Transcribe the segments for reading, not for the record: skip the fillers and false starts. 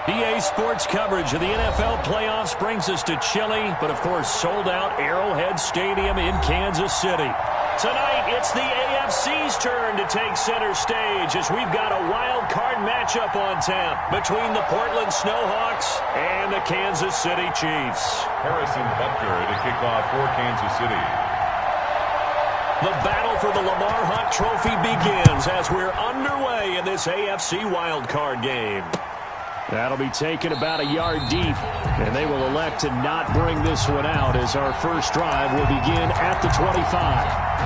EA Sports coverage of the NFL playoffs brings us to chilly, but of course sold-out Arrowhead Stadium in Kansas City. Tonight, it's the AFC's turn to take center stage as we've got a wild card matchup on tap between the Portland Snowhawks and the Kansas City Chiefs. Harrison Butker to kick off for Kansas City. The battle for the Lamar Hunt Trophy begins as we're underway in this AFC wildcard game. That'll be taken about a yard deep, and they will elect to not bring this one out as our first drive will begin at the 25.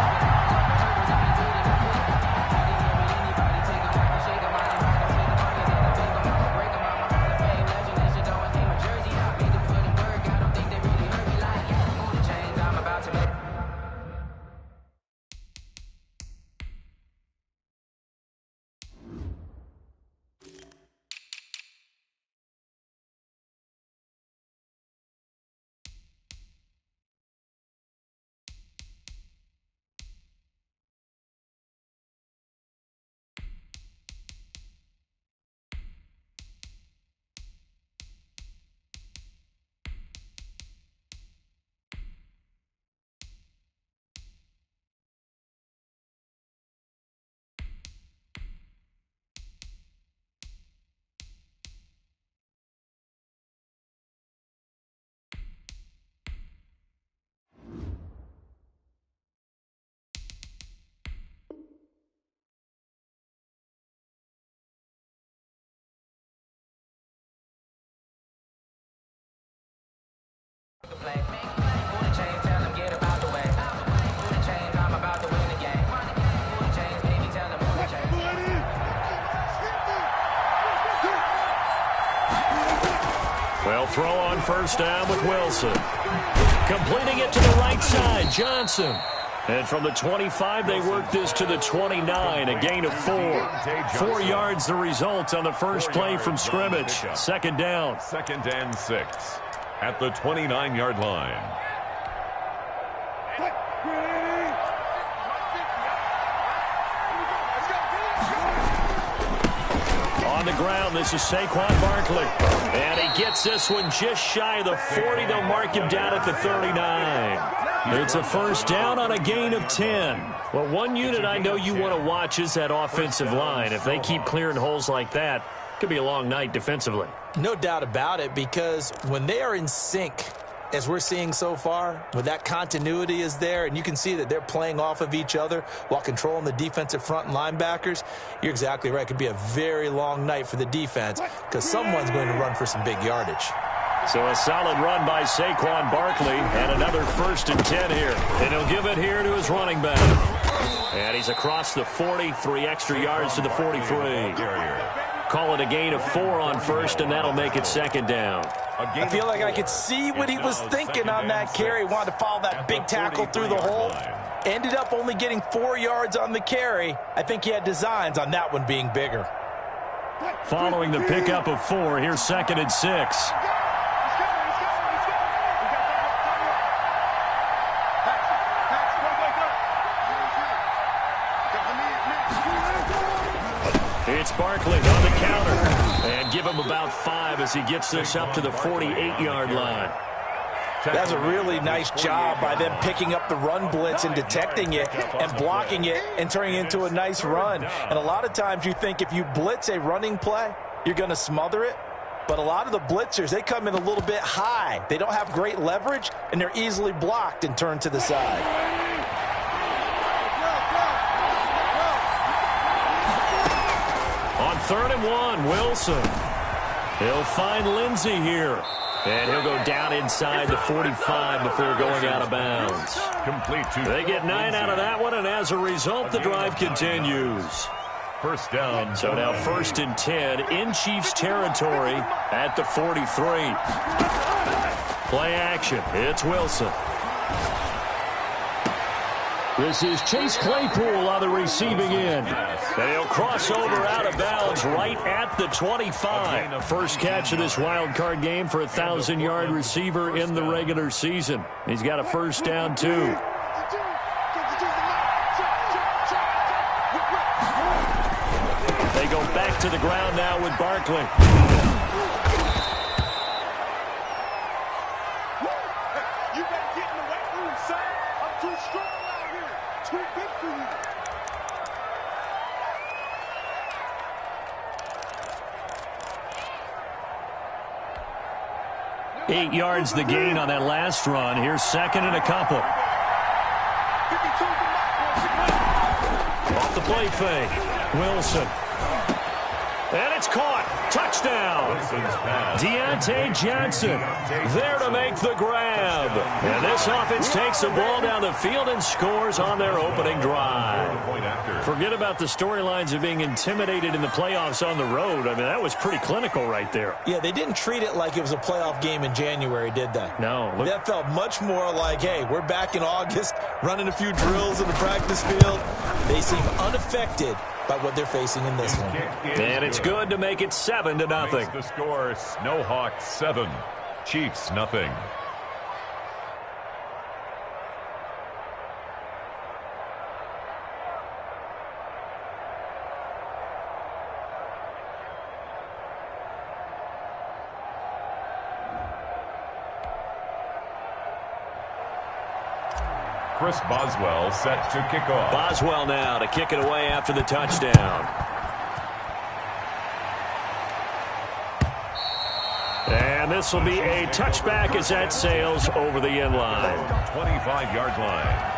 Well, throw on first down with Wilson. Completing it to the right side, Johnson. And from the 25, they work this to the 29, a gain of 4. 4 yards the result on the first play from scrimmage. Second down. 2nd and 6 at the 29-yard line. On the ground, this is Saquon Barkley. And he gets this one just shy of the 40. They'll mark him down at the 39. It's a first down on a gain of 10. Well, one unit I know you want to watch is that offensive line. If they keep clearing holes like that, it could be a long night defensively. No doubt about it, because when they are in sync, as we're seeing so far, when that continuity is there and you can see that they're playing off of each other while controlling the defensive front and linebackers, you're exactly right. It could be a very long night for the defense because someone's going to run for some big yardage. So a solid run by Saquon Barkley and another 1st and 10 here. And he'll give it here to his running back. And he's across the 40, 3 extra yards to the 43. Call it a gain of 4 on first, and that'll make it second down. I feel like I could see what he was thinking on that carry. Wanted to follow that big tackle through the hole. Ended up only getting 4 yards on the carry. I think he had designs on that one being bigger. Following the pickup of 4, here's 2nd and 6. It's Barkley on the counter. And give him about 5 as he gets this up to the 48-yard line. That's a really nice job by them picking up the run blitz and detecting it and blocking it and turning it into a nice run. And a lot of times you think if you blitz a running play, you're going to smother it. But a lot of the blitzers, they come in a little bit high. They don't have great leverage, and they're easily blocked and turned to the side. On 3rd and 1, Wilson. He'll find Lindsey here. And he'll go down inside the 45 before going out of bounds. They get 9 out of that one, and as a result, the drive continues. First down. So now 1st and 10 in Chiefs territory at the 43. Play action. It's Wilson. This is Chase Claypool on the receiving end. And he'll cross over out of bounds right at the 25. First catch of this wild card game for a 1,000-yard receiver in the regular season. He's got a first down, too. They go back to the ground now with Barkley. 8 yards the gain on that last run. Here's second and a couple. Off the play fake. Wilson. And it's caught. Touchdown. Deontay Johnson there to make the grab. And this offense takes the ball down the field and scores on their opening drive. Forget about the storylines of being intimidated in the playoffs on the road. I mean, that was pretty clinical right there. Yeah, they didn't treat it like it was a playoff game in January, did they? No. That felt much more like, hey, we're back in August, running a few drills in the practice field. They seem unaffected by what they're facing in this one. And it's good to make it 7-0. The score, Snowhawks 7, Chiefs nothing. Chris Boswell set to kick off. Boswell now to kick it away after the touchdown. And this will be a touchback as that sails over the end line. 25-yard line.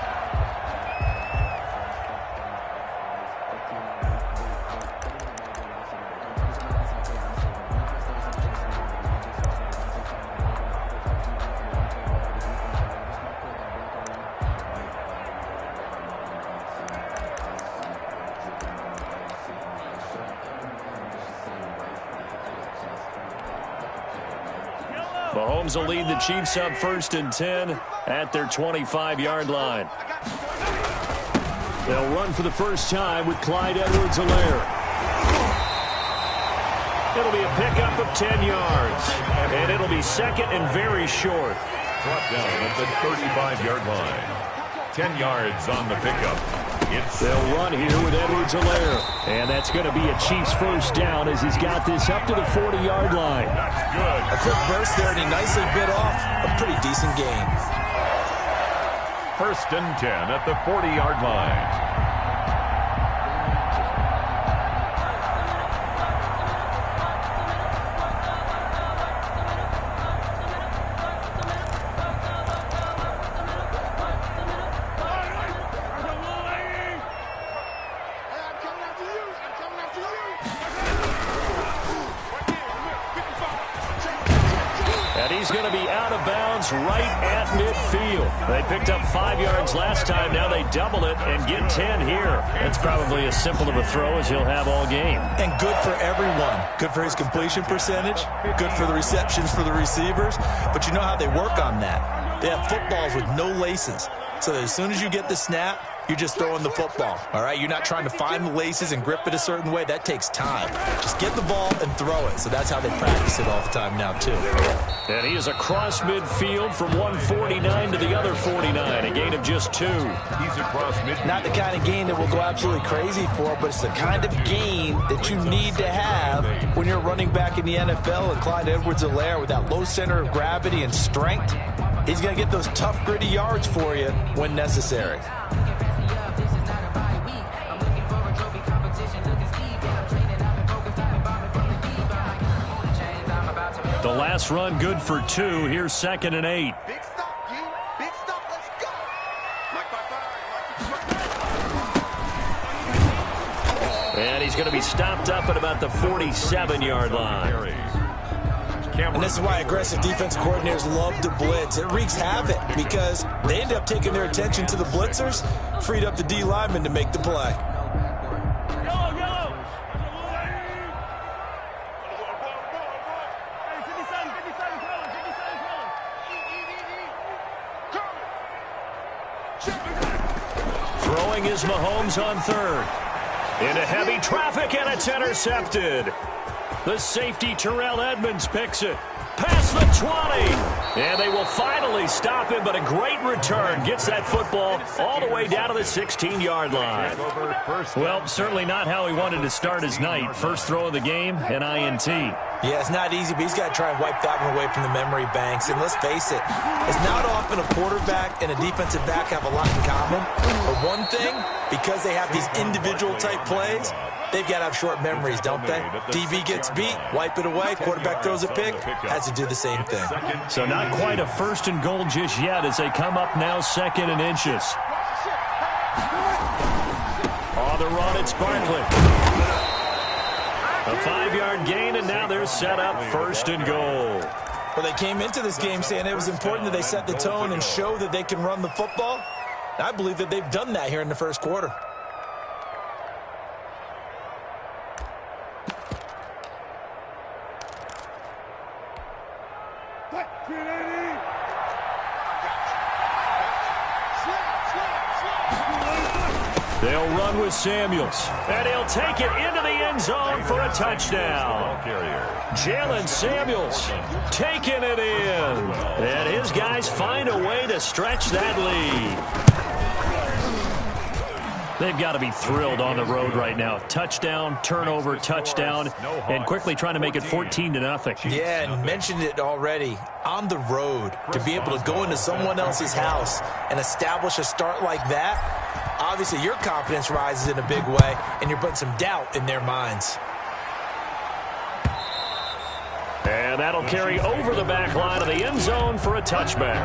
Mahomes will lead the Chiefs up 1st and 10 at their 25-yard line. They'll run for the first time with Clyde Edwards-Helaire. It'll be a pickup of 10 yards, and it'll be second and very short. Brought down at the 35-yard line. 10 yards on the pickup. They'll run here with Edwards-Helaire. And that's going to be a Chiefs first down as he's got this up to the 40-yard line. That's good. A quick burst there, and he nicely bit off a pretty decent gain. 1st and 10 at the 40-yard line. Right at midfield. They picked up 5 yards last time. Now they double it and get 10 here. That's probably as simple of a throw as he'll have all game. And good for everyone. Good for his completion percentage. Good for the receptions for the receivers. But you know how they work on that. They have footballs with no laces. So that as soon as you get the snap, you're just throwing the football, all right? You're not trying to find the laces and grip it a certain way. That takes time. Just get the ball and throw it. So that's how they practice it all the time now, too. And he is across midfield from 149 to the other 49, a gain of just 2. He's across midfield. Not the kind of gain that we'll go absolutely crazy for, but it's the kind of gain that you need to have when you're running back in the NFL. And Clyde Edwards-Helaire with that low center of gravity and strength, he's going to get those tough, gritty yards for you when necessary. The last run good for 2. Here's 2nd and 8. Big stop, G. Big stop. Let's go. And he's going to be stopped up at about the 47-yard line. And this is why aggressive defense coordinators love to blitz. It wreaks havoc because they end up taking their attention to the blitzers, freed up the D lineman to make the play. Throwing is Mahomes on 3rd. Into heavy traffic, and it's intercepted. The safety, Terrell Edmonds, picks it. Past the 20. And they will finally stop him, but a great return gets that football all the way down to the 16-yard line. Well, certainly not how he wanted to start his night. First throw of the game, an INT. Yeah, it's not easy, but he's got to try and wipe that one away from the memory banks. And let's face it, it's not often a quarterback and a defensive back have a lot in common. But one thing, because they have these individual type plays, they've got to have short memories, don't they? DB gets beat, wipe it away, quarterback throws a pick, has to do the same thing. So not quite a 1st and goal just yet as they come up now 2nd and inches. On the run, it's Barkley. A 5-yard gain, and now they're set up 1st and goal. Well, they came into this game saying it was important that they set the tone and show that they can run the football. I believe that they've done that here in the first quarter. They'll run with Samuels, and he'll take it into the end zone for a touchdown. Jalen Samuels taking it in, and his guys find a way to stretch that lead. They've got to be thrilled on the road right now. Touchdown, turnover, touchdown, and quickly trying to make it 14-0. Yeah, and mentioned it already. On the road, to be able to go into someone else's house and establish a start like that, obviously your confidence rises in a big way, and you're putting some doubt in their minds. And that'll carry over the back line of the end zone for a touchback.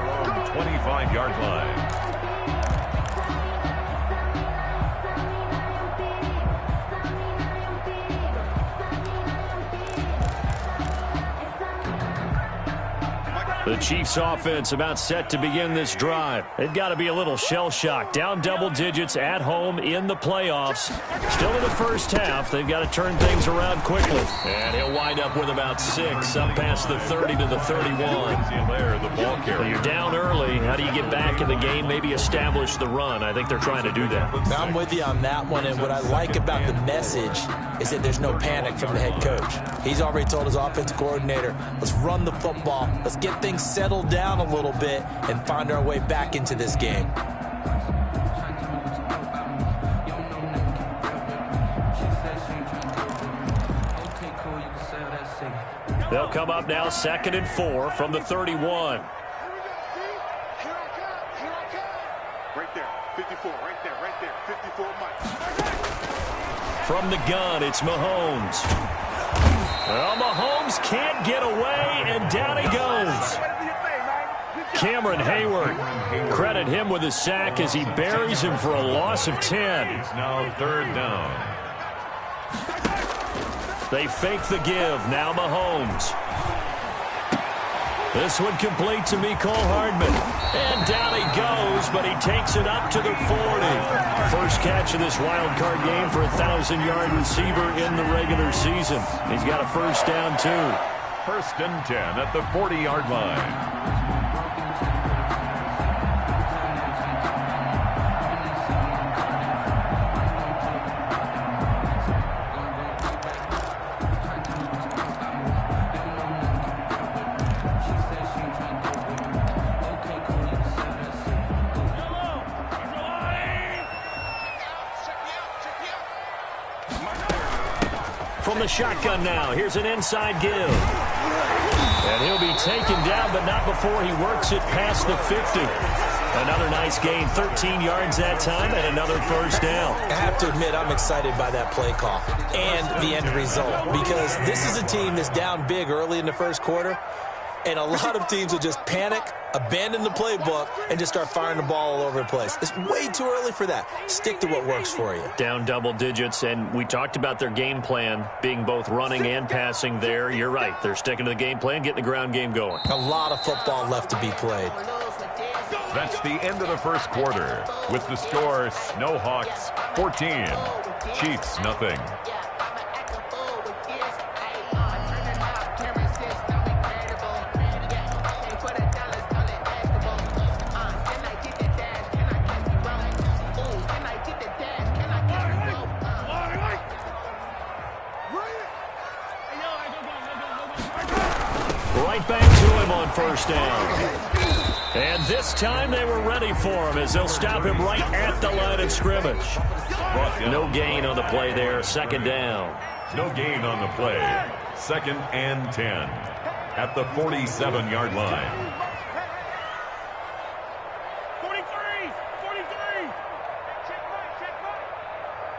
25-yard line. The Chiefs offense about set to begin this drive. They've got to be a little shell-shocked. Down double digits at home in the playoffs. Still in the first half. They've got to turn things around quickly. And he'll wind up with about 6 up past the 30 to the 31. So you're down early. How do you get back in the game? Maybe establish the run. I think they're trying to do that. I'm with you on that one. And what I like about the message is that there's no panic from the head coach. He's already told his offensive coordinator, let's run the football. Let's get things settled down a little bit and find our way back into this game. They'll come up now 2nd and 4 from the 31. Right there, 54, right there, 54 Mike. From the gun, it's Mahomes. Well, Mahomes can't get away, and down he goes. Cameron Hayward, credit him with a sack as he buries him for a loss of 10. It's now 3rd down. They fake the give, now Mahomes. This one complete to Mecole Hardman. And down he goes, but he takes it up to the 40. First catch of this wild card game for a 1,000-yard receiver in the regular season. He's got a first down, too. 1st and 10 at the 40-yard line. From the shotgun now, here's an inside give. And he'll be taken down, but not before he works it past the 50. Another nice gain, 13 yards that time, and another first down. I have to admit, I'm excited by that play call and the end result, because this is a team that's down big early in the first quarter, and a lot of teams will just panic, abandon the playbook, and just start firing the ball all over the place. It's way too early for that. Stick to what works for you. Down double digits, and we talked about their game plan being both running and passing there. You're right. They're sticking to the game plan, getting the ground game going. A lot of football left to be played. That's the end of the first quarter. With the score, Snowhawks 14, Chiefs nothing. Right back to him on first down. And this time they were ready for him as they'll stop him right at the line of scrimmage. No gain on the play there, 2nd down. No gain on the play. 2nd and 10 at the 47-yard line. 43. Check right.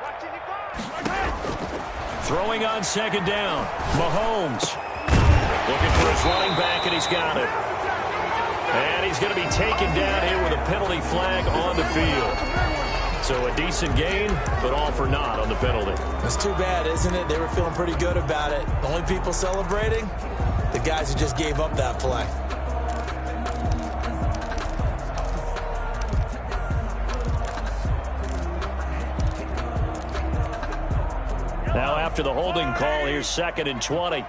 Watching it go. Throwing on second down. Mahomes looking for his running back, and he's got it. And he's going to be taken down here with a penalty flag on the field. So a decent gain, but all for naught on the penalty. That's too bad, isn't it? They were feeling pretty good about it. The only people celebrating, the guys who just gave up that play. Now after the holding call, here's 2nd and 20.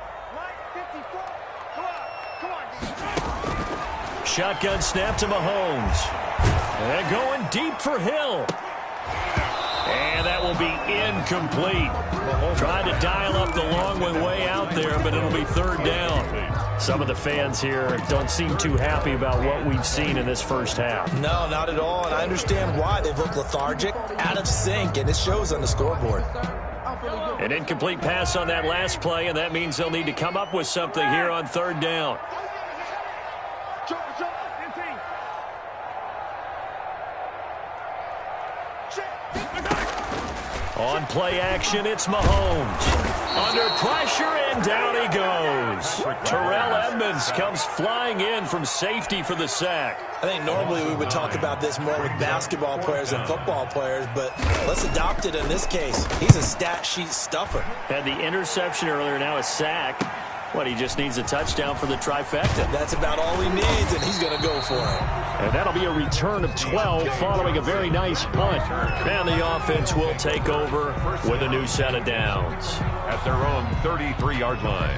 Shotgun snap to Mahomes. And going deep for Hill. And that will be incomplete. Trying to dial up the long one way out there, but it'll be 3rd down. Some of the fans here don't seem too happy about what we've seen in this first half. No, not at all, and I understand why. They've looked lethargic, out of sync, and it shows on the scoreboard. An incomplete pass on that last play, and that means they'll need to come up with something here on 3rd down. On play action, it's Mahomes. Under pressure, and down he goes. Terrell Edmonds comes flying in from safety for the sack. I think normally we would talk about this more with basketball players and football players, but let's adopt it in this case. He's a stat sheet stuffer. Had the interception earlier, now a sack. What, he just needs a touchdown for the trifecta. That's about all he needs, and he's going to go for it. And that'll be a return of 12 following a very nice punt. And the offense will take over with a new set of downs. At their own 33-yard line.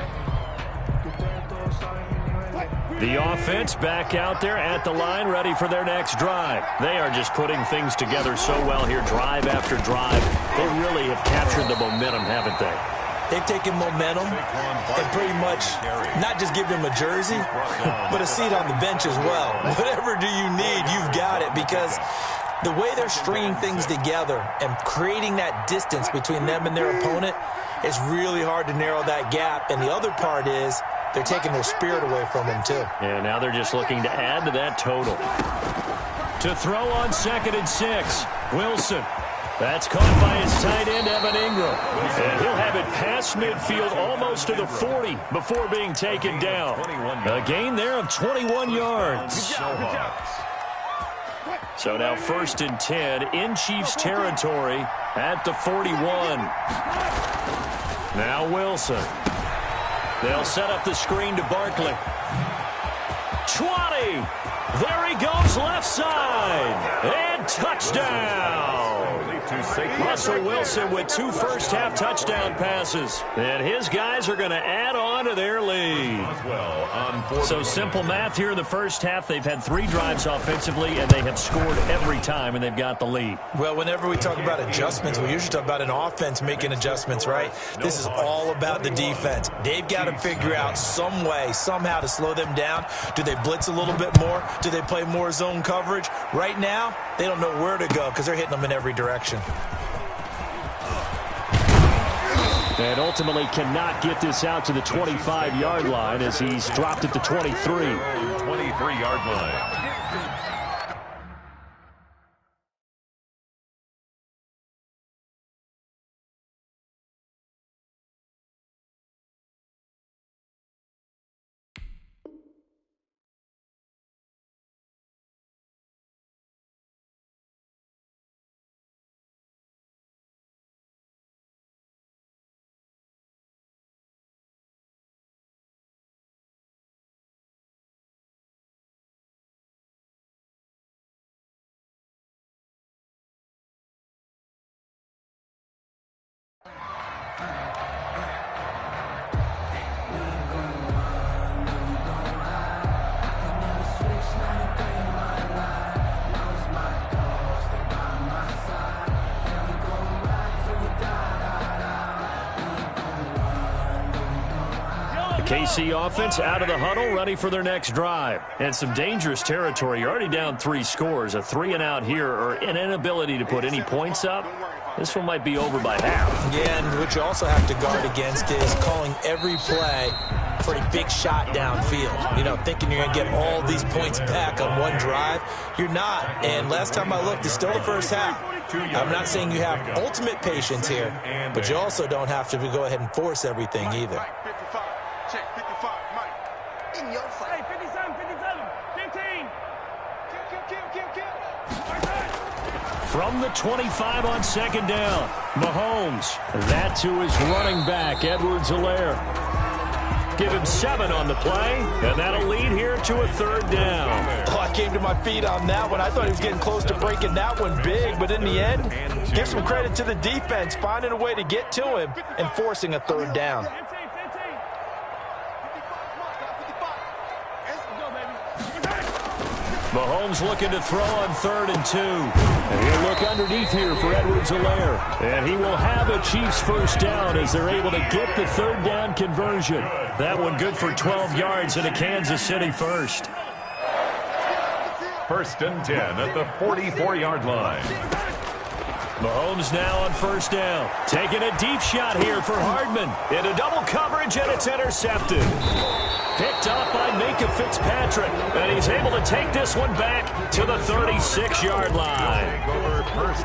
The offense back out there at the line, ready for their next drive. They are just putting things together so well here, drive after drive. They really have captured the momentum, haven't they? They've taken momentum and pretty much not just give them a jersey, but a seat on the bench as well. Whatever do you need, you've got it, because the way they're stringing things together and creating that distance between them and their opponent, it's really hard to narrow that gap. And the other part is they're taking their spirit away from them, too. And now they're just looking to add to that total. To throw on 2nd and 6, Wilson. That's caught by his tight end, Evan Ingram. And he'll have it past midfield almost to the 40 before being taken down. A gain there of 21 yards. So now 1st and 10 in Chiefs territory at the 41. Now Wilson. They'll set up the screen to Barkley. 20. There he goes left side. And touchdown. Russell Wilson with 2 first-half touchdown passes. And his guys are going to add on to their lead. So simple math here in the first half. They've had 3 drives offensively, and they have scored every time, and they've got the lead. Well, whenever we talk about adjustments, we usually talk about an offense making adjustments, right? This is all about the defense. They've got to figure out some way, somehow to slow them down. Do they blitz a little bit more? Do they play more zone coverage? Right now, they don't know where to go because they're hitting them in every direction. And ultimately cannot get this out to the 25-yard line as he's dropped at the 23. 23-yard line. KC offense out of the huddle, ready for their next drive. And some dangerous territory. You're already down 3 scores. A 3-and-out here, or an inability to put any points up. This one might be over by half. Yeah, and what you also have to guard against is calling every play pretty big shot downfield. You know, thinking you're going to get all these points back on one drive. You're not. And last time I looked, it's still the first half. I'm not saying you have ultimate patience here, but you also don't have to go ahead and force everything either. Check 55, Mike. In your face. Hey, 57, 15. From the 25 on second down, Mahomes. That to his running back, Edwards-Helaire. Give him 7 on the play, and that'll lead here to a third down. Oh, I came to my feet on that one. I thought he was getting close to breaking that one big, but in the end, give some credit to the defense, finding a way to get to him and forcing a third down. Mahomes looking to throw on 3rd and 2. And he'll look underneath here for Edwards-Helaire. And he will have a Chiefs first down as they're able to get the third down conversion. That one good for 12 yards and a Kansas City first. 1st and 10 at the 44-yard line. Mahomes now on first down. Taking a deep shot here for Hardman. Into double coverage, and it's intercepted. Picked up by Minka Fitzpatrick. And he's able to take this one back to the 36-yard line.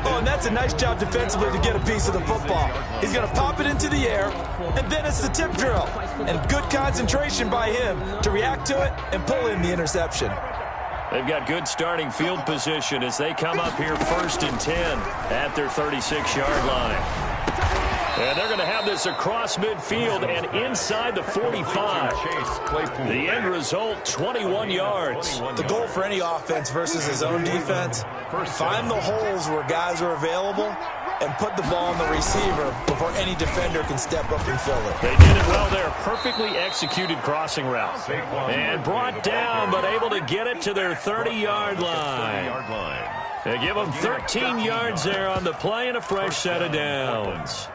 Oh, and that's a nice job defensively to get a piece of the football. He's going to pop it into the air, and then it's the tip drill. And good concentration by him to react to it and pull in the interception. They've got good starting field position as they come up here 1st and 10 at their 36-yard line. And they're going to have this across midfield and inside the 45. The end result, 21 yards. The goal for any offense versus his own defense, find the holes where guys are available and put the ball on the receiver before any defender can step up and fill it. They did it well there. Perfectly executed crossing route. And brought down, but able to get it to their 30-yard line. They give them 13 yards there on the play and a fresh set of downs.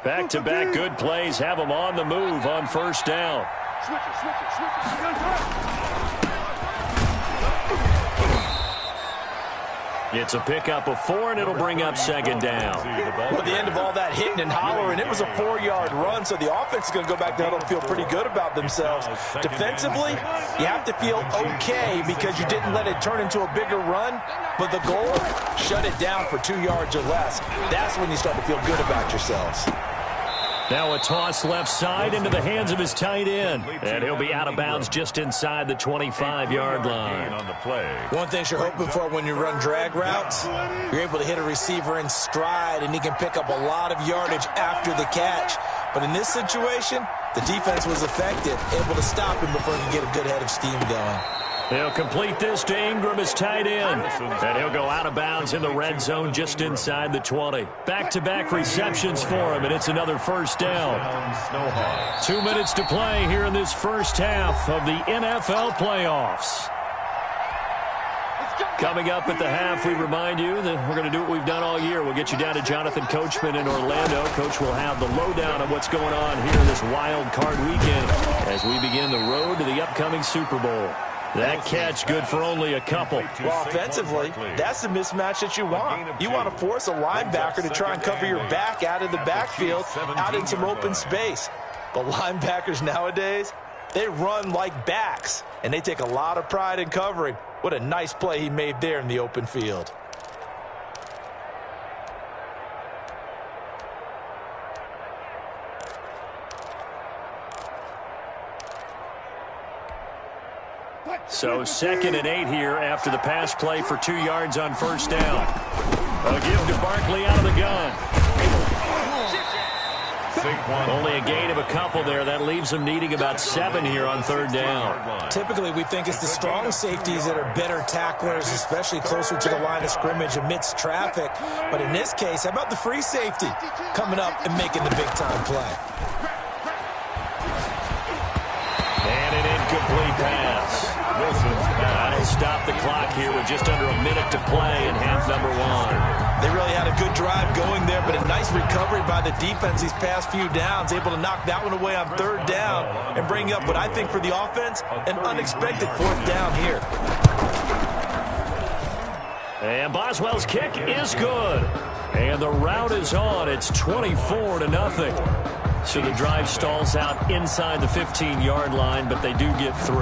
Back-to-back good plays have them on the move on first down. It's a pickup of 4, and it'll bring up second down. Well, at the end of all that hitting and hollering, it was a 4-yard run, so the offense is going to go back down and feel pretty good about themselves. Defensively, you have to feel okay because you didn't let it turn into a bigger run, but the goal, shut it down for 2 yards or less. That's when you start to feel good about yourselves. Now a toss left side into the hands of his tight end. And he'll be out of bounds just inside the 25-yard line. One thing you're hoping for when you run drag routes, you're able to hit a receiver in stride, and he can pick up a lot of yardage after the catch. But in this situation, the defense was effective, able to stop him before he could get a good head of steam going. He'll complete this to Ingram as tight end. And he'll go out of bounds in the red zone just inside the 20. Back-to-back receptions for him, and it's another first down. 2 minutes to play here in this first half of the NFL playoffs. Coming up at the half, we remind you that we're going to do what we've done all year. We'll get you down to Jonathan Coachman in Orlando. Coach will have the lowdown of what's going on here this wild card weekend as we begin the road to the upcoming Super Bowl. That catch good for only a couple. Well, offensively, that's the mismatch that you want. You want to force a linebacker to try and cover your back out of the backfield, out in some open space. But linebackers nowadays, they run like backs, and they take a lot of pride in covering. What a nice play he made there in the open field. So 2nd and 8 here after the pass play for 2 yards on first down. A give to Barkley out of the gun. Only a gain of a couple there. That leaves them needing about 7 here on third down. Typically, we think it's the strong safeties that are better tacklers, especially closer to the line of scrimmage amidst traffic. But in this case, how about the free safety coming up and making the big-time play? And an incomplete pass. That'll stop the clock here with just under a minute to play in half number 1. They really had a good drive going there, but a nice recovery by the defense these past few downs, able to knock that one away on third down and bring up what I think for the offense, an unexpected 4th down here. And Boswell's kick is good. And the route is on. It's 24-0. So the drive stalls out inside the 15-yard line, but they do get 3.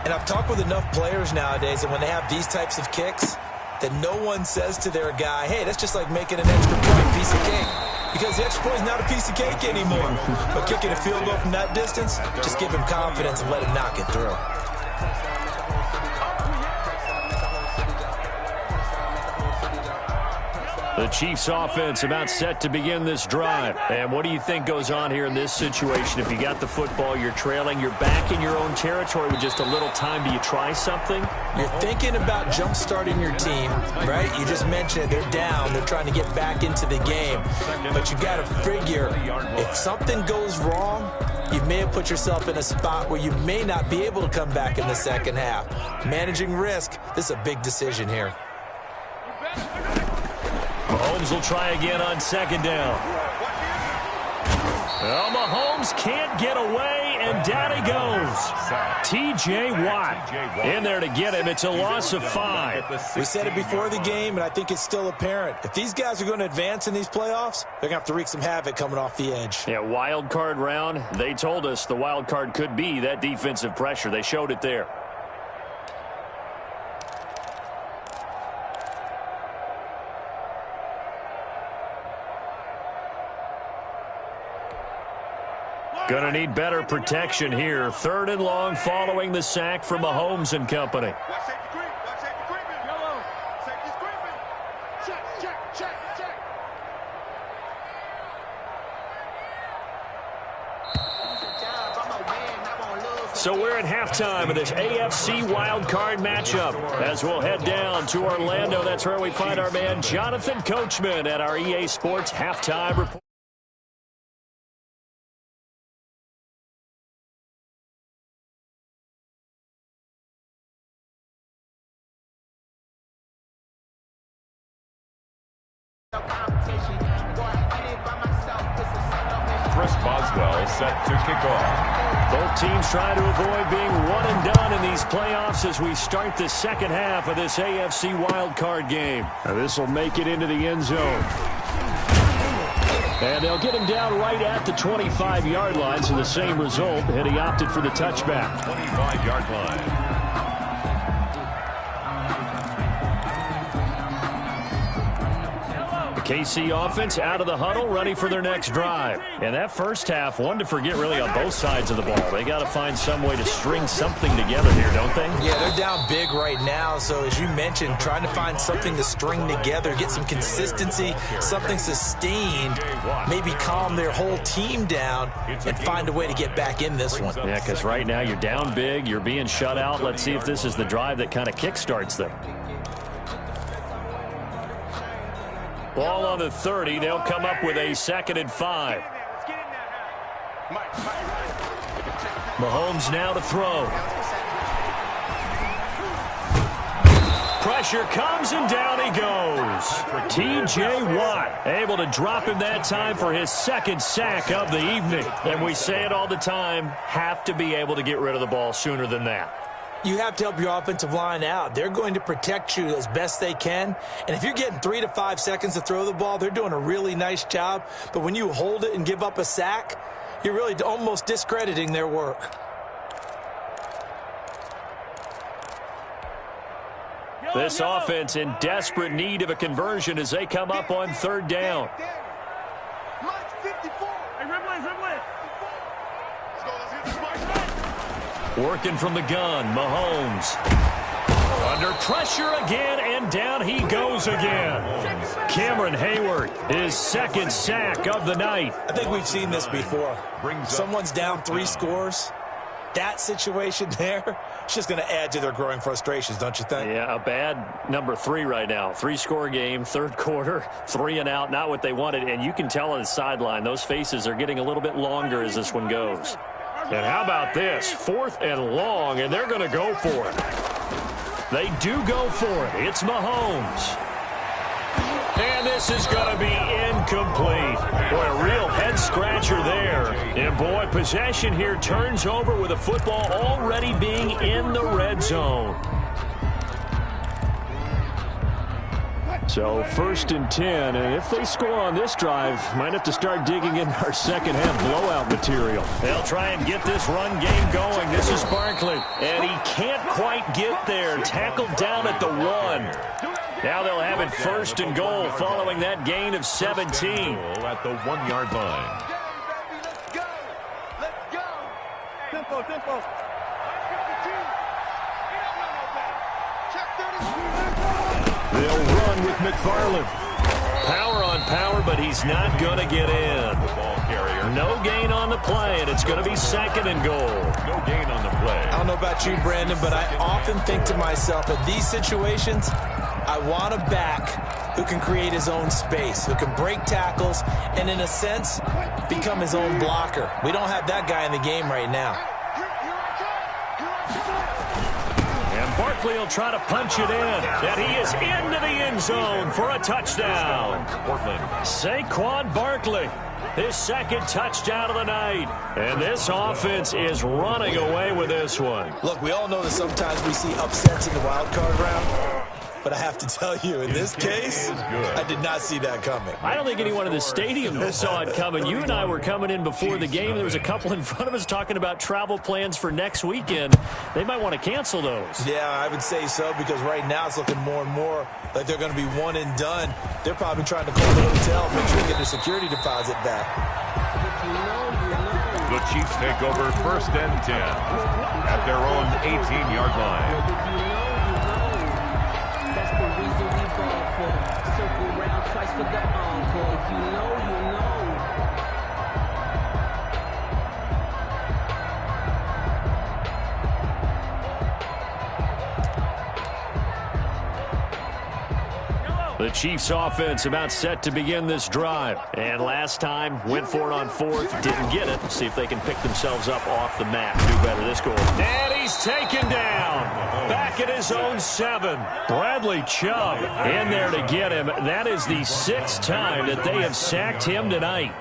And I've talked with enough players nowadays, and when they have these types of kicks, that no one says to their guy, hey, that's just like making an extra point piece of cake. Because the extra point is not a piece of cake anymore. But kicking a field goal from that distance, just give him confidence and let him knock it through. The Chiefs offense about set to begin this drive. And what do you think goes on here in this situation? If you got the football, you're trailing, you're back in your own territory with just a little time. Do you try something? You're thinking about jump-starting your team, right? You just mentioned it. They're down. They're trying to get back into the game. But you got to figure, if something goes wrong, you may have put yourself in a spot where you may not be able to come back in the second half. Managing risk, this is a big decision here. Mahomes will try again on second down. Well, Mahomes can't get away, and down he goes. T.J. Watt in there to get him. It's a loss of 5. We said it before the game, and I think it's still apparent. If these guys are going to advance in these playoffs, they're going to have to wreak some havoc coming off the edge. Yeah, wild card round. They told us the wild card could be that defensive pressure. They showed it there. Gonna need better protection here. 3rd and long following the sack from Mahomes and company. Watch safety creep. Watch safety creeping. Yellow. Safety's creeping. Check. So we're at halftime of this AFC wildcard matchup. As we'll head down to Orlando, that's where we find our man Jonathan Coachman at our EA Sports Halftime Report. Set to kick off. Both teams trying to avoid being one and done in these playoffs as we start the second half of this AFC wildcard game. Now this will make it into the end zone. And they'll get him down right at the 25-yard line, so the same result, and he opted for the touchback. 25-yard line. KC offense out of the huddle, ready for their next drive. And that first half, one to forget really on both sides of the ball. They got to find some way to string something together here, don't they? Yeah, they're down big right now. So as you mentioned, trying to find something to string together, get some consistency, something sustained, maybe calm their whole team down and find a way to get back in this one. Yeah, because right now you're down big, you're being shut out. Let's see if this is the drive that kind of kickstarts them. Ball on the 30. They'll come up with a 2nd and 5. Mahomes now to throw. Pressure comes and down he goes. T.J. Watt able to drop him that time for his 2nd sack of the evening. And we say it all the time, have to be able to get rid of the ball sooner than that. You have to help your offensive line out. They're going to protect you as best they can. And if you're getting 3 to 5 seconds to throw the ball, they're doing a really nice job. But when you hold it and give up a sack, you're really almost discrediting their work. This offense in desperate need of a conversion as they come up on 3rd down. Working from the gun, Mahomes. Under pressure again, and down he goes again. Cameron Hayward, his 2nd sack of the night. I think we've seen this before. Someone's down 3 scores. That situation there, it's just going to add to their growing frustrations, don't you think? Yeah, a bad number 3 right now. 3-score game, 3rd quarter, 3 and out, not what they wanted. And you can tell on the sideline, those faces are getting a little bit longer as this one goes. And how about this? 4th and long, and they're going to go for it. They do go for it. It's Mahomes. And this is going to be incomplete. Boy, a real head-scratcher there. And, boy, possession here turns over with a football already being in the red zone. So 1st and 10, and if they score on this drive, might have to start digging in our second half blowout material. They'll try and get this run game going. This is Barkley, and he can't quite get there. Tackled down at the 1. Now they'll have it 1st and goal following that gain of 17. At the 1-yard line. Let's go. Tempo, tempo. They'll run with McFarland. Power on power, but he's not going to get in. The ball carrier. No gain on the play, and it's going to be 2nd and goal. No gain on the play. I don't know about you, Brandon, but I often think to myself, in these situations, I want a back who can create his own space, who can break tackles, and in a sense, become his own blocker. We don't have that guy in the game right now. And Barkley will try to punch it in. And he is into the end zone for a touchdown. Portland. Saquon Barkley, his 2nd touchdown of the night. And this offense is running away with this one. Look, we all know that sometimes we see upsets in the wild card round. But I have to tell you, in this case, I did not see that coming. I don't think anyone in the stadium saw it coming. You and I were coming in before the game. There was a couple in front of us talking about travel plans for next weekend. They might want to cancel those. Yeah, I would say so, because right now it's looking more and more like they're going to be one and done. They're probably trying to call the hotel, make sure they get their security deposit back. The Chiefs take over 1st and 10 at their own 18-yard line. Circle round twice for the encore. If you know, you know. The Chiefs offense about set to begin this drive. And last time, went for it on 4th, didn't get it. See if they can pick themselves up off the mat. Do better this goal. And he's taken down. Back at his own 7. Bradley Chubb in there to get him. That is the 6th time that they have sacked him tonight.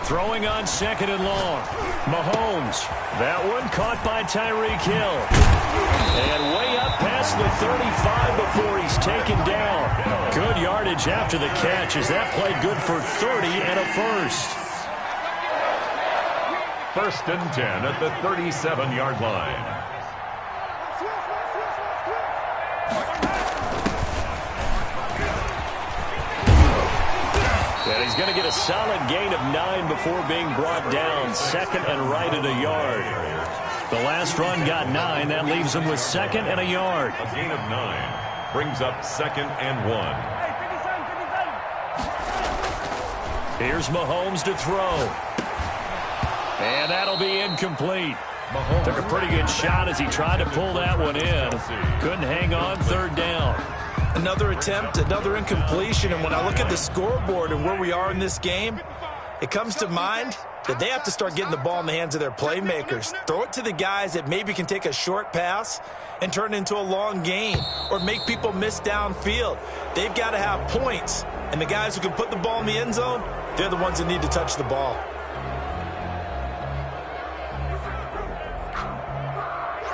Throwing on 2nd and long. Mahomes. That one caught by Tyreek Hill. And way up past the 35 before he's taken down. Good yardage after the catch as that played good for 30 and a 1st. 1st and 10 at the 37-yard line. And he's going to get a solid gain of 9 before being brought down. 2nd and right at a yard. The last run got 9. That leaves him with 2nd and a yard. A gain of 9 brings up 2nd and 1. Here's Mahomes to throw. And that'll be incomplete. Mahomes took a pretty good shot as he tried to pull that one in. Couldn't hang on. 3rd down. Another attempt, another incompletion, and when I look at the scoreboard and where we are in this game, it comes to mind that they have to start getting the ball in the hands of their playmakers. Throw it to the guys that maybe can take a short pass and turn it into a long gain or make people miss downfield. They've got to have points, and the guys who can put the ball in the end zone, they're the ones that need to touch the ball.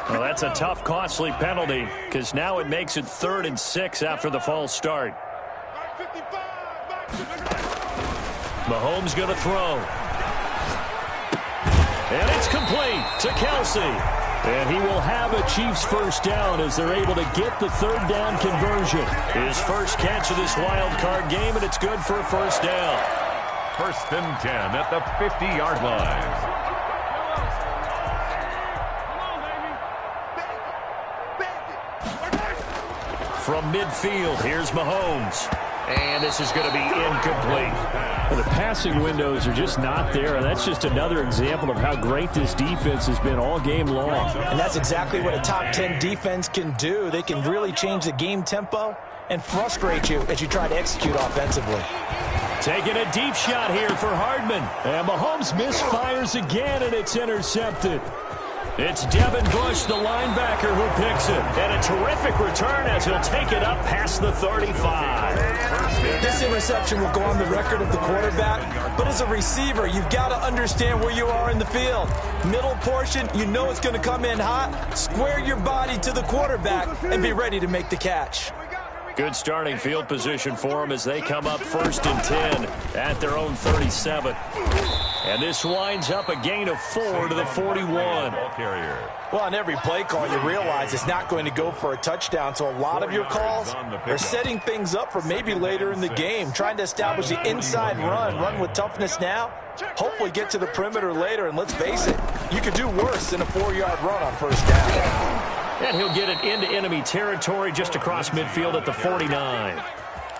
Well, that's a tough, costly penalty because now it makes it 3rd and 6 after the false start. Mahomes going to throw. And it's complete to Kelsey. And he will have a Chiefs 1st down as they're able to get the 3rd down conversion. His first catch of this wild card game, and it's good for a 1st down. 1st and 10 at the 50-yard line. From midfield, here's Mahomes. And this is going to be incomplete. Well, the passing windows are just not there, and that's just another example of how great this defense has been all game long. And that's exactly what a top 10 defense can do. They can really change the game tempo and frustrate you as you try to execute offensively. Taking a deep shot here for Hardman. And Mahomes misfires again, and it's intercepted. It's Devin Bush, the linebacker, who picks it. And a terrific return as he'll take it up past the 35. This interception will go on the record of the quarterback, but as a receiver, you've got to understand where you are in the field. Middle portion, you know it's going to come in hot. Square your body to the quarterback and be ready to make the catch. Good starting field position for them as they come up 1st and 10 at their own 37. And this winds up a gain of 4 to the 41. Well, on every play call, you realize it's not going to go for a touchdown, so a lot of your calls are setting things up for maybe later in the game, trying to establish the inside run with toughness now, hopefully get to the perimeter later, and let's face it, you could do worse than a 4-yard run on 1st down. And he'll get it into enemy territory just across midfield at the 49.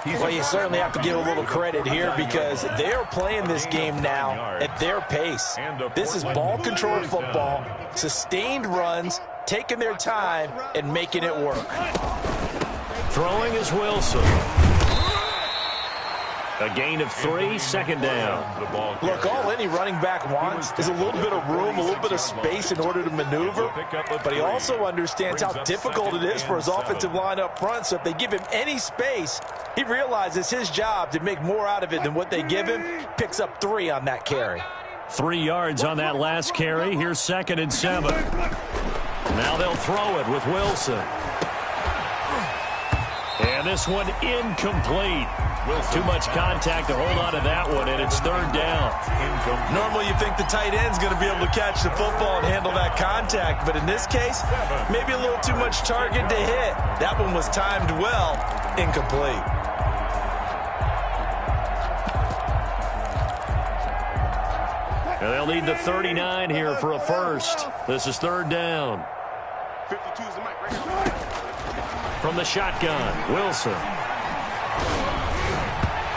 Well, you certainly have to give a little credit here because they're playing this game now at their pace. This is ball-controlled football, sustained runs, taking their time, and making it work. Throwing is Wilson. A gain of 3, 2nd down. Look, all any running back wants is a little bit of room, a little bit of space in order to maneuver, but he also understands how difficult it is for his offensive line up front, so if they give him any space, he realizes his job to make more out of it than what they give him, picks up 3 on that carry. 3 yards on that last carry. Here's 2nd and 7. Now they'll throw it with Wilson. And this one incomplete. Too much contact to hold on to that one, and it's 3rd down. Normally you think the tight end's going to be able to catch the football and handle that contact, but in this case, maybe a little too much target to hit. That one was timed well, incomplete. And they'll need the 39 here for a first. This is 3rd down. 52 is the mic right now. From the shotgun, Wilson.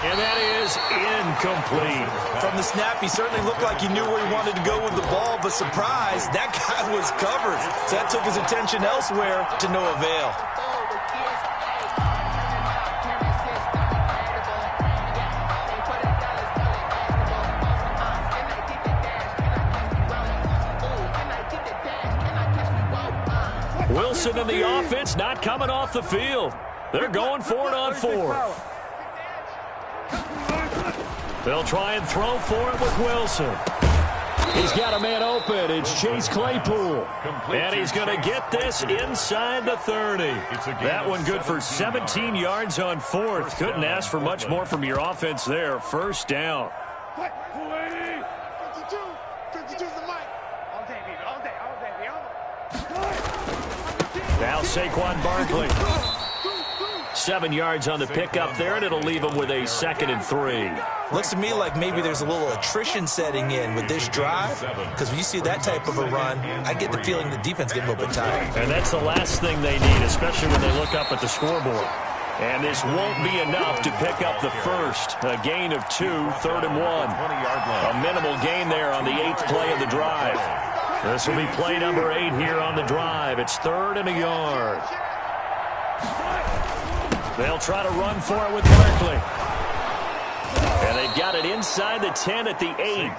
And that is incomplete. From the snap, he certainly looked like he knew where he wanted to go with the ball, but surprise, that guy was covered. So that took his attention elsewhere to no avail. Wilson and the offense not coming off the field. They're going for it on 4th. They'll try and throw for it with Wilson. He's got a man open. It's Chase Claypool. And he's going to get this inside the 30. That one good for 17 yards on 4th. Couldn't ask for much more from your offense there. 1st down. 52 is the mic. All day, baby. All day. Now Saquon Barkley. 7 yards on the pickup there, and it'll leave him with a 2nd and 3. Looks to me like maybe there's a little attrition setting in with this drive, because when you see that type of a run, I get the feeling the defense getting a little bit tired. And that's the last thing they need, especially when they look up at the scoreboard. And this won't be enough to pick up the first. A gain of 2, 3rd and 1. A minimal gain there on the 8th play of the drive. This will be play number 8 here on the drive. It's 3rd and a yard. They'll try to run for it with Barkley. And they've got it inside the 10 at the 8.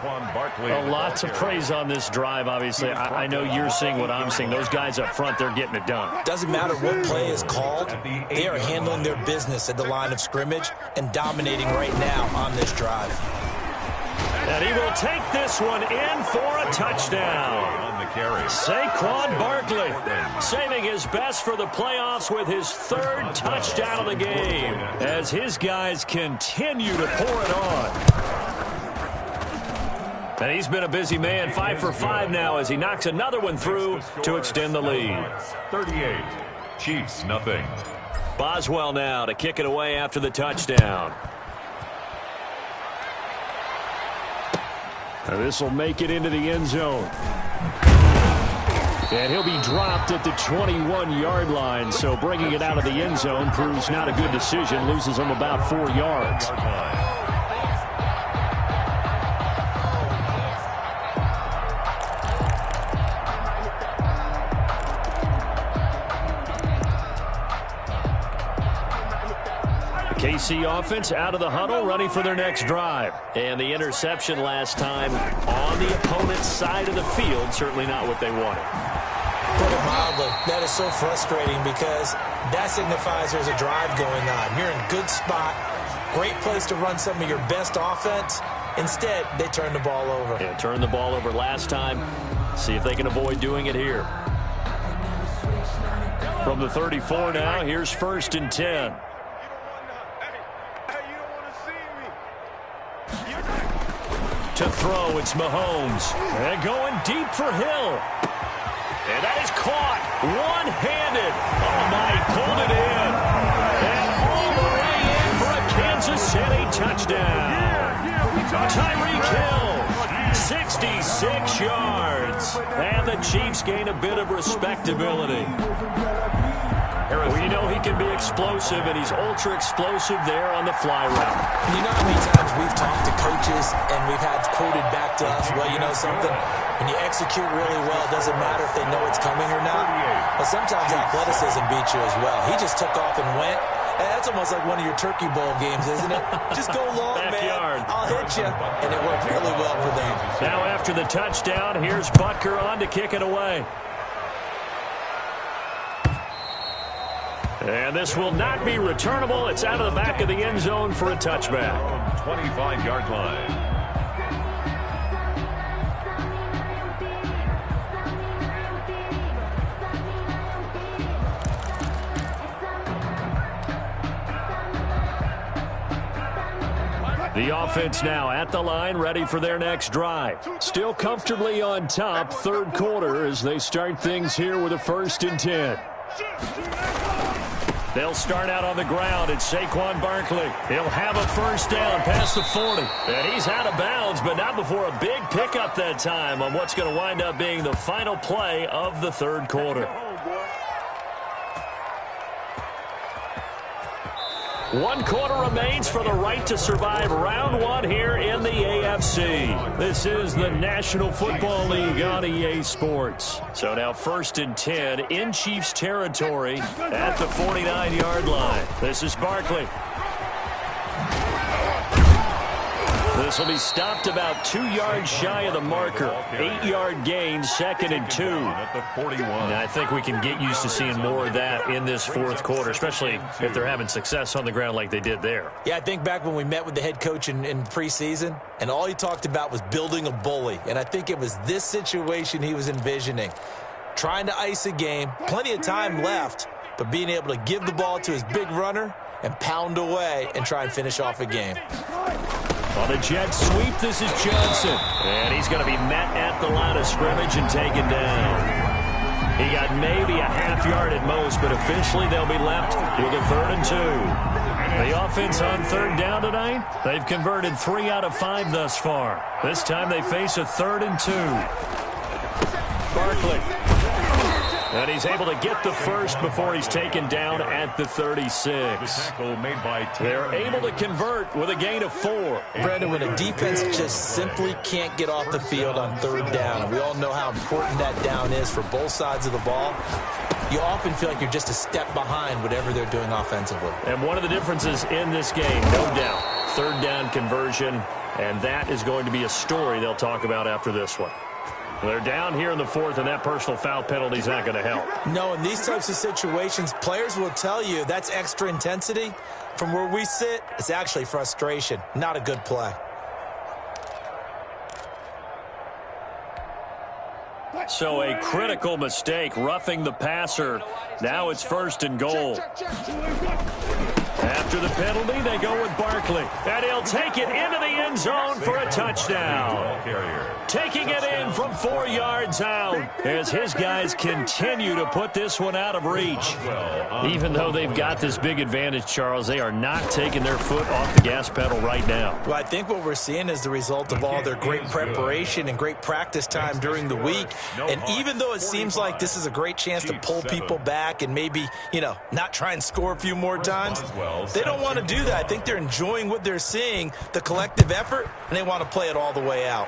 A lot to praise on this drive, obviously. I know you're seeing what I'm seeing. Those guys up front, they're getting it done. Doesn't matter what play is called. They are handling their business at the line of scrimmage and dominating right now on this drive. And he will take this one in for a touchdown. Saquon Barkley saving his best for the playoffs with his 3rd touchdown of the game as his guys continue to pour it on. And he's been a busy man, 5 for 5 now as he knocks another one through to extend the lead. 38, Chiefs nothing. Boswell now to kick it away after the touchdown. And this will make it into the end zone. And he'll be dropped at the 21-yard line, so bringing it out of the end zone proves not a good decision. Loses him about 4 yards. KC offense out of the huddle, ready for their next drive. And the interception last time on the opponent's side of the field, certainly not what they wanted. Put it mildly, that is so frustrating because that signifies there's a drive going on. You're in a good spot, great place to run some of your best offense. Instead, they turn the ball over. Yeah, turned the ball over last time. See if they can avoid doing it here. From the 34 now, here's 1st and 10. To throw, it's Mahomes. And going deep for Hill. And that is caught one-handed. Oh, my, pulled it in. And all the way in for a Kansas City touchdown. Tyreek Hill, 66 yards. And the Chiefs gain a bit of respectability. Well, you know he can be explosive, and he's ultra-explosive there on the fly route. You know how many times we've talked to coaches and we've had quoted back to us, well, you know something? When you execute really well, it doesn't matter if they know it's coming or not. But sometimes athleticism beats you as well. He just took off and went. And that's almost like one of your Turkey Bowl games, isn't it? Just go long, Backyard. man. I'll hit you. And it worked really well for them. Now after the touchdown, here's Butker on to kick it away. And this will not be returnable. It's out of the back of the end zone for a touchback. 25-yard line. The offense now at the line, ready for their next drive. Still comfortably on top, third quarter, as they start things here with a 1st and 10. They'll start out on the ground. It's Saquon Barkley. He'll have a first down past the 40. And he's out of bounds, but not before a big pickup that time on what's going to wind up being the final play of the third quarter. 1 quarter remains for the right to survive round 1 here in the AFC. This is the National Football League on EA Sports. So now 1st and 10 in Chiefs territory at the 49-yard line. This is Barkley. This will be stopped about 2 yards shy of the marker. 8-yard gain, 2nd and 2. And I think we can get used to seeing more of that in this fourth quarter, especially if they're having success on the ground like they did there. Yeah, I think back when we met with the head coach in preseason, and all he talked about was building a bully. And I think it was this situation he was envisioning. Trying to ice a game, plenty of time left, but being able to give the ball to his big runner and pound away and try and finish off a game. On the jet sweep, this is Johnson. And he's going to be met at the line of scrimmage and taken down. He got maybe a half yard at most, but officially they'll be left with a 3rd and 2. The offense on 3rd down tonight, they've converted 3 out of 5 thus far. This time they face a 3rd and 2. Barkley. And he's able to get the first before he's taken down at the 36. They're able to convert with a gain of 4. Brandon, when a defense just simply can't get off the field on 3rd down, and we all know how important that down is for both sides of the ball, you often feel like you're just a step behind whatever they're doing offensively. And one of the differences in this game, no doubt, 3rd down conversion, and that is going to be a story they'll talk about after this one. They're down here in the 4th, and that personal foul penalty is not going to help. No, in these types of situations, players will tell you that's extra intensity. From where we sit, it's actually frustration, not a good play. So a critical mistake, roughing the passer. Now it's 1st and goal. After the penalty, they go with Barkley. And he'll take it into the end zone for a touchdown. Taking it in from 4 yards out as his guys continue to put this one out of reach. Even though they've got this big advantage, Charles, they are not taking their foot off the gas pedal right now. Well, I think what we're seeing is the result of all their great preparation and great practice time during the week. And even though it seems like this is a great chance to pull people back and maybe, not try and score a few more times, they don't want to do that. I think they're enjoying what they're seeing, the collective effort, and they want to play it all the way out.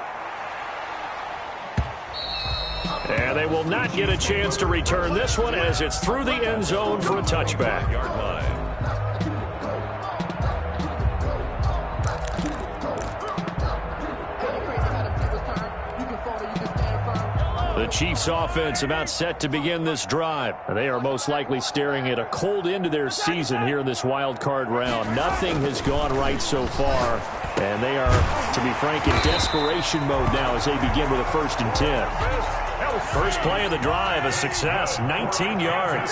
And they will not get a chance to return this one as it's through the end zone for a touchback. The Chiefs offense about set to begin this drive. They are most likely staring at a cold end to their season here in this wild card round. Nothing has gone right so far, and they are, to be frank, in desperation mode now as they begin with a 1st and 10. First play of the drive, a success, 19 yards.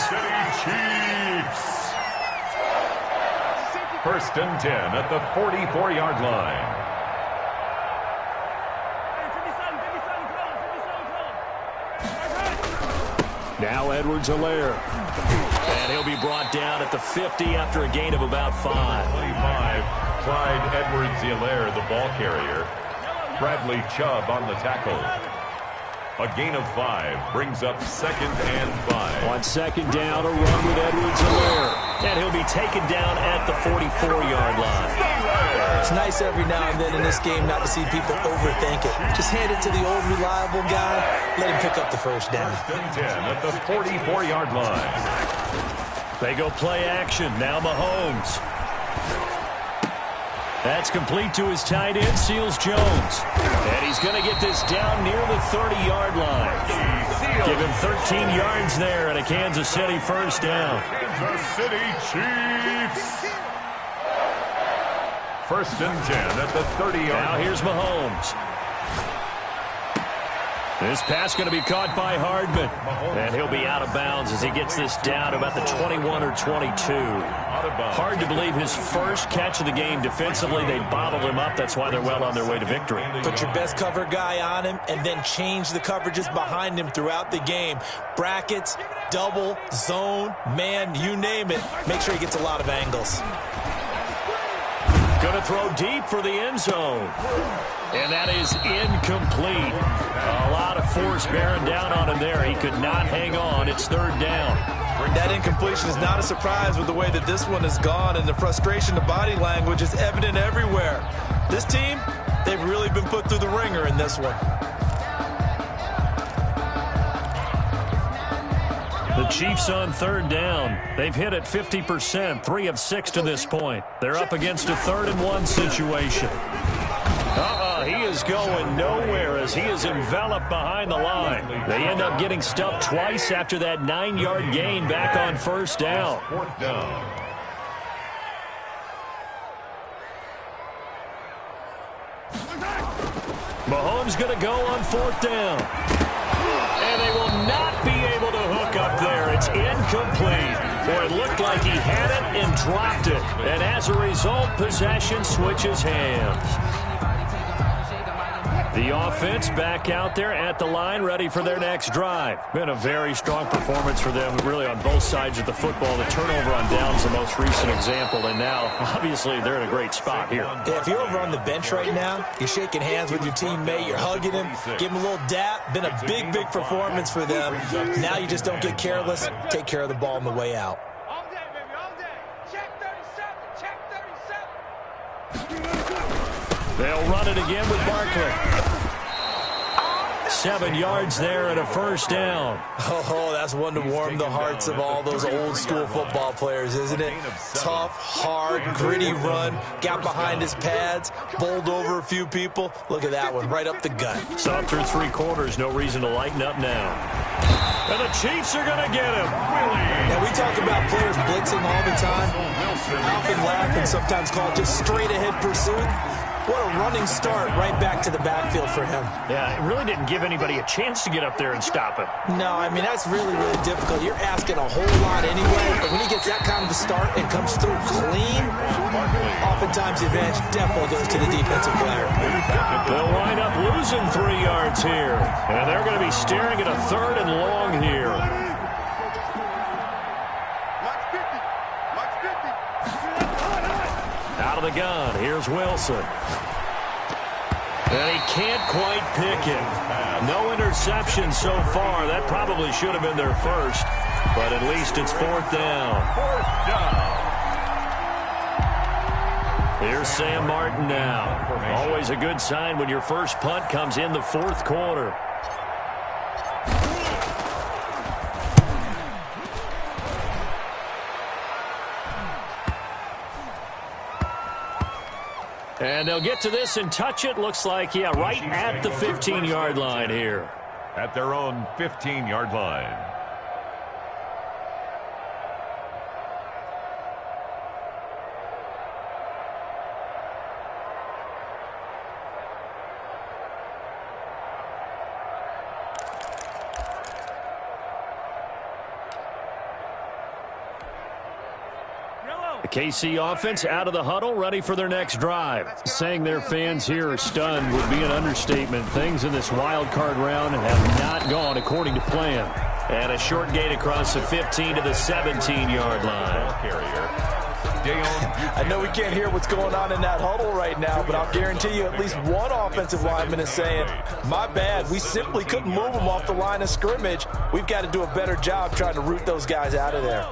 Chiefs. 1st and 10 at the 44-yard line. Now Edwards-Helaire. And he'll be brought down at the 50 after a gain of about 5. 25, Clyde Edwards-Helaire, the ball carrier. Bradley Chubb on the tackle. A gain of 5 brings up 2nd and 5. On 2nd down, a run with Edwards-Helaire. And he'll be taken down at the 44-yard line. It's nice every now and then in this game not to see people overthink it. Just hand it to the old reliable guy. Let him pick up the first down. 1st and 10 at the 44-yard line. They go play action. Now Mahomes. That's complete to his tight end, Seals-Jones. And he's going to get this down near the 30-yard line. Give him 13 yards there and a Kansas City first down. Kansas City Chiefs. 1st and 10 at the 30-yard line. Now here's Mahomes. This pass going to be caught by Hardman. And he'll be out of bounds as he gets this down about the 21 or 22. Hard to believe his first catch of the game defensively. They bottled him up. That's why they're well on their way to victory. Put your best cover guy on him and then change the coverages behind him throughout the game. Brackets, double, zone, man, you name it. Make sure he gets a lot of angles. Going to throw deep for the end zone. And that is incomplete. A lot of force bearing down on him there. He could not hang on. It's 3rd down. That incompletion is not a surprise with the way that this one has gone, and the frustration, the body language is evident everywhere. This team, they've really been put through the ringer in this one. The Chiefs on 3rd down. They've hit it 50%, 3 of 6 to this point. They're up against a 3rd and 1 situation. He is going nowhere as he is enveloped behind the line. They end up getting stuffed twice after that 9-yard gain back on 1st down. 4th down. Mahomes going to go on 4th down. And they will not be able to hook up there. It's incomplete. Boy, it looked like he had it and dropped it. And as a result, possession switches hands. The offense back out there at the line, ready for their next drive. Been a very strong performance for them, really on both sides of the football. The turnover on downs the most recent example, and now, obviously, they're in a great spot here. Yeah, if you're over on the bench right now, you're shaking hands with your teammate, you're hugging him, give him a little dap. Been a big, big performance for them. Now you just don't get careless. Take care of the ball on the way out. All day, baby, all day. Check 37, check 37. They'll run it again with Barkley. 7 yards there and a first down. Oh, that's one to warm the hearts of all those old school football players, isn't it? Tough, hard, gritty run. Got behind his pads, bowled over a few people. Look at that one, right up the gut. Saw through 3 quarters, no reason to lighten up now. And the Chiefs are going to get him. Now, we talk about players blitzing all the time. I often laugh and sometimes call it just straight-ahead pursuit. What a running start right back to the backfield for him. Yeah, it really didn't give anybody a chance to get up there and stop him. No, I mean, that's really, really difficult. You're asking a whole lot anyway, but when he gets that kind of a start and comes through clean, oftentimes the advantage definitely goes to the defensive player. They'll wind up losing 3 yards here, and they're going to be staring at a 3rd and long here. Watch 50. Watch 50. Out of the gun, here's Wilson. And he can't quite pick it. No interception so far. That probably should have been their first, but at least it's 4th down. 4th down. Here's Sam Martin now. Always a good sign when your first punt comes in the 4th quarter. And they'll get to this and touch it. Looks like, yeah, right at the 15-yard line here. At their own 15-yard line. The KC offense out of the huddle, ready for their next drive. Saying their fans here are stunned would be an understatement. Things in this wild card round have not gone according to plan. And a short gain across the 15 to the 17-yard line. I know we can't hear what's going on in that huddle right now, but I'll guarantee you at least one offensive lineman is saying, my bad, we simply couldn't move them off the line of scrimmage. We've got to do a better job trying to root those guys out of there.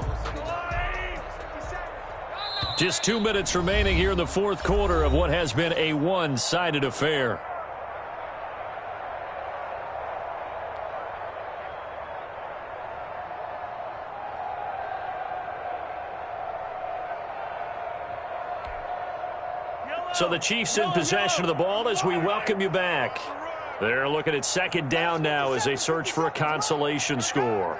Just 2 minutes remaining here in the fourth quarter of what has been a one-sided affair. So the Chiefs in possession of the ball as we welcome you back. They're looking at second down now as they search for a consolation score.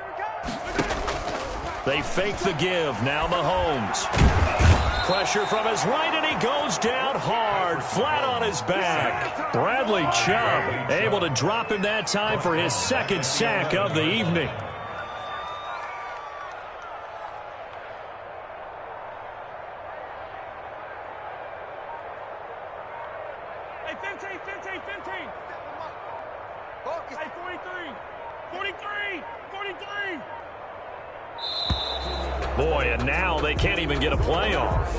They fake the give. Now Mahomes. Pressure from his right, and he goes down hard, flat on his back. Bradley Chubb able to drop him that time for his second sack of the evening. Boy, and now they can't even get a play off.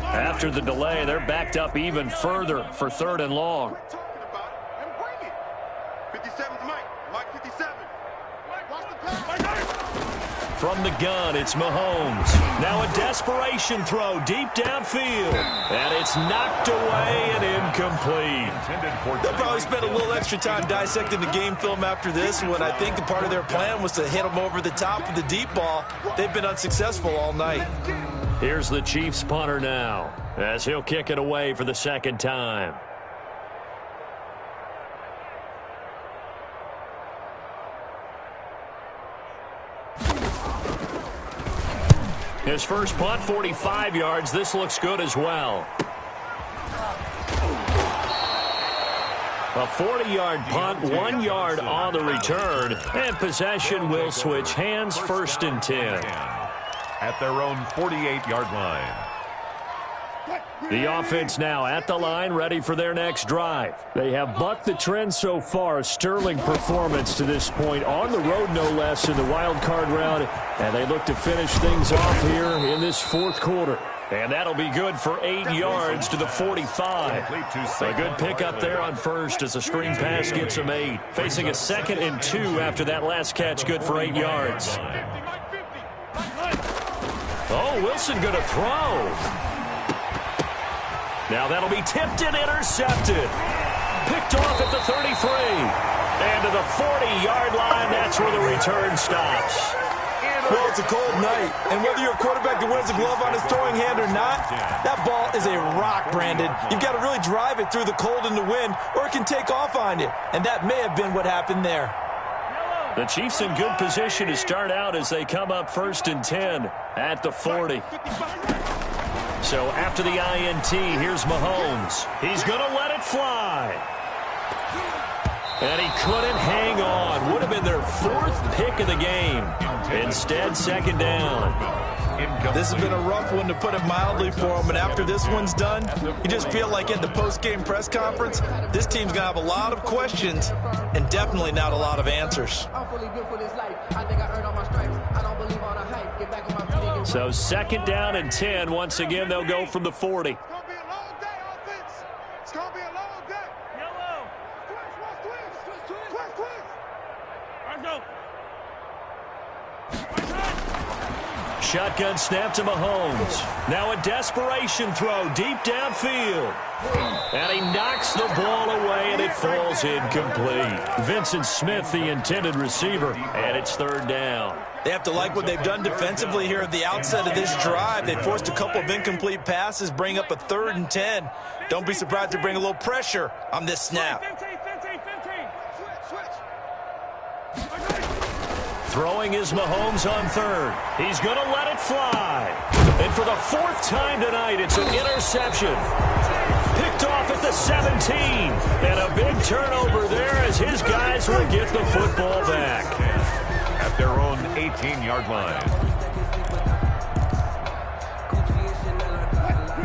After the delay, they're backed up even further for 3rd and long. From the gun, it's Mahomes. Now a desperation throw deep downfield. And it's knocked away and incomplete. They'll probably spend a little extra time dissecting the game film after this one. I think the part of their plan was to hit them over the top of the deep ball. They've been unsuccessful all night. Here's the Chiefs punter now as he'll kick it away for the second time. His first punt, 45 yards. This looks good as well. A 40-yard punt, 1 yard on the return. And possession will switch hands, 1st and 10. At their own 48-yard line. The offense now at the line, ready for their next drive. They have bucked the trend so far. A sterling performance to this point. On the road, no less, in the wild card round. And they look to finish things off here in this fourth quarter. And that'll be good for 8 yards to the 45. A good pickup there on first as a screen pass gets him 8. Facing a 2nd and 2 after that last catch, good for 8 yards. Oh, Wilson going to throw. Now that'll be tipped and intercepted. Picked off at the 33. And to the 40-yard line, that's where the return stops. Well, it's a cold night, and whether you're a quarterback that wears a glove on his throwing hand or not, that ball is a rock, Brandon. You've got to really drive it through the cold and the wind, or it can take off on you. And that may have been what happened there. The Chiefs in good position to start out as they come up 1st and 10 at the 40. So after the INT, here's Mahomes. He's going to let it fly. And he couldn't hang on. Would have been their 4th pick of the game. Instead, 2nd down. This has been a rough one, to put it mildly, for him. And after this one's done, you just feel like at the post-game press conference, this team's going to have a lot of questions and definitely not a lot of answers. So 2nd down and 10. Once again, they'll go from the 40. It's going to be a long day, offense. It's going to be a long day. Yellow. Twist. Let's go. Shotgun snap to Mahomes. Now a desperation throw deep downfield. And he knocks the ball away, and it falls incomplete. Vincent Smith, the intended receiver, and it's 3rd down. They have to like what they've done defensively here at the outset of this drive. They forced a couple of incomplete passes, bring up a 3rd and 10. Don't be surprised to bring a little pressure on this snap. 15. Throwing is Mahomes on 3rd. He's going to let it fly. And for the 4th time tonight, it's an interception. Picked off at the 17. And a big turnover there as his guys will get the football back. At their own 18-yard line.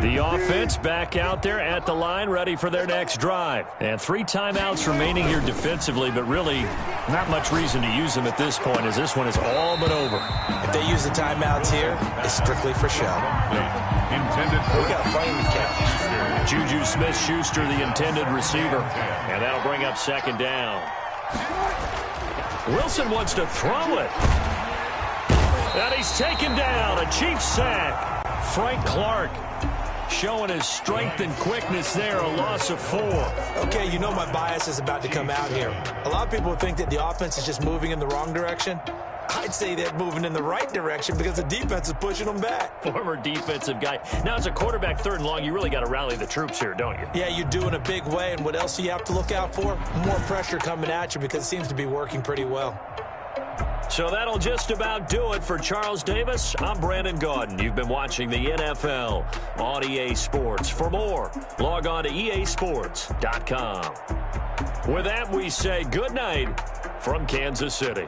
The offense back out there at the line, ready for their next drive. And 3 timeouts remaining here defensively, but really not much reason to use them at this point, as this one is all but over. If they use the timeouts here, it's strictly for show. Intended We got to play in the catch. Juju Smith-Schuster, the intended receiver. And that'll bring up second down. Wilson wants to throw it. And he's taken down. A Chiefs sack. Frank Clark showing his strength and quickness there, a loss of 4. Okay, you know my bias is about to come out here. A lot of people think that the offense is just moving in the wrong direction. I'd say they're moving in the right direction because the defense is pushing them back. Former defensive guy. Now, as a quarterback 3rd and long, you really got to rally the troops here, don't you? Yeah, you do in a big way, and what else do you have to look out for? More pressure coming at you because it seems to be working pretty well. So that'll just about do it for Charles Davis. I'm Brandon Gaudin. You've been watching the NFL on EA Sports. For more, log on to easports.com. With that, we say good night from Kansas City.